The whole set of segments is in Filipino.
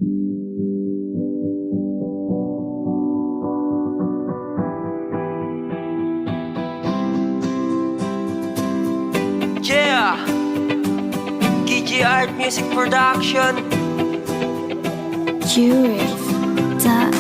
Yeah, GG Art Music Production. Jurif.com.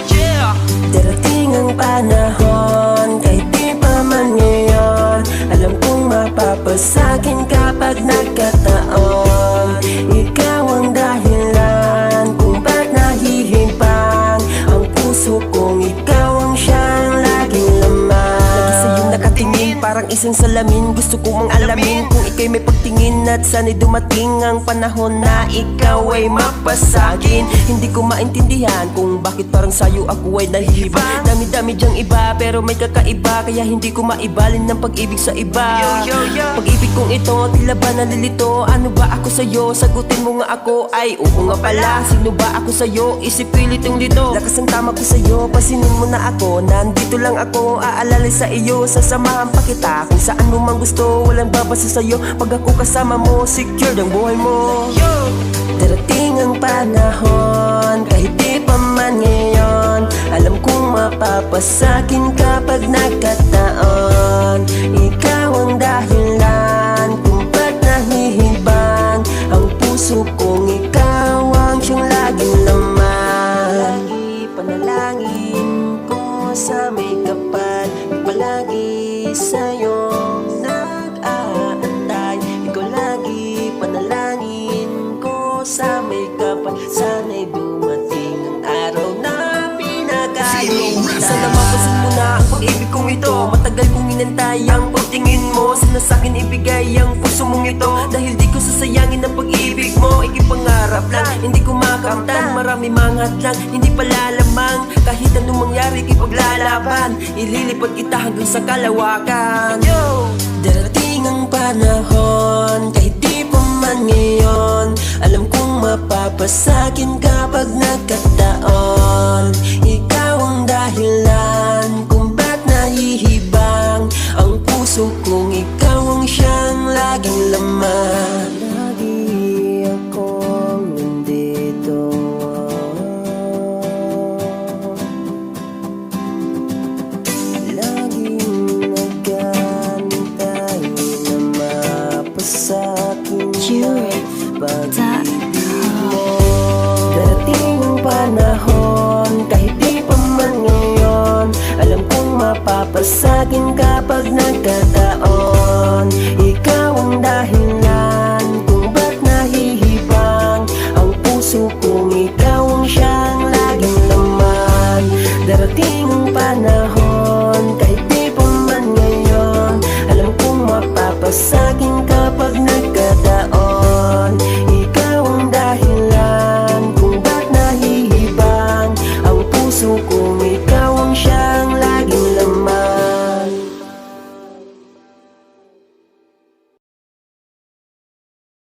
Yeah, Darating ang panahon, kahit di pa man ngayon, alam kong mapapasakin kapag nagkataon. Ikaw ang dahilan kung ba't nahihimpang ang puso kong ikaw ang siyang laging laman. Lagi sa'yo nakatingin, parang isang salamin. Gusto ko mang alamin kung ika'y may pagtingin, at sana'y dumating ang panahon na ikaw ay mapasakin. Hindi ko maintindihan kung bakit parang sa'yo ako ay nahihiba. Dami-dami diyang iba pero may kakaiba, kaya hindi ko maibalin ng pag-ibig sa iba. Pag-ibig kong ito, tila ba nalilito? Ano ba ako sa'yo? Sagutin mo nga ako, ay oo nga pala. Sino ba ako sa'yo? Isipin itong dito. Lakas ang tama ko sa'yo, pasinin mo na ako. Nandito lang ako, aalala sa iyo. Sasamahan pa kita kung saan mo man gusto. Walang babasa sa'yo pag ako kasama mo. Secured ang buhay mo. Darating ang panahon, kahit di pa man ngayon, alam kong mapapasakin kapag nagkataon. Ikaw ang dahilan kung ba't nahihibang ang puso kong ikaw ang siyang laging laman. Lagi panalangin ko sa may kapal, palagi sa'yo nag-aantay. Ikaw lagi panalangin ko sa may kapal, sana'y dumating ang araw na pinakain. Sana mapasin mo na ang pag-ibig kong ito. Matagal kong inantay ang pagtingin mo. Sana sa'kin ibigay ang puso mong ito, dahil di ko sasayangin ang pag-ibig mo. Ikipangarap lang, hindi ko makamtan. Marami mga hatlang, hindi pala lamang. Kahit anong mangyari, ipaglalaban. Ililipad kita hanggang sa kalawakan. Darating ang panahon, kahit di pa man ngayon, alam kong mapapasakin kapag nagkataon. Ikaw ang dahilan kung ba't nahihibang ang puso kong ikaw ang siyang laging laman. Lagi akong nandito, laging nag-aantay na mapasakin ang pag-ibig mo. Darating ang panahon, kahit di pa man ngayon, alam kong mapapasakin kapag nagkataon. Ikaw ang dahilan kung ba't nahihibang ang puso kong ikaw ang siyang laging laman. Darating ang panahon,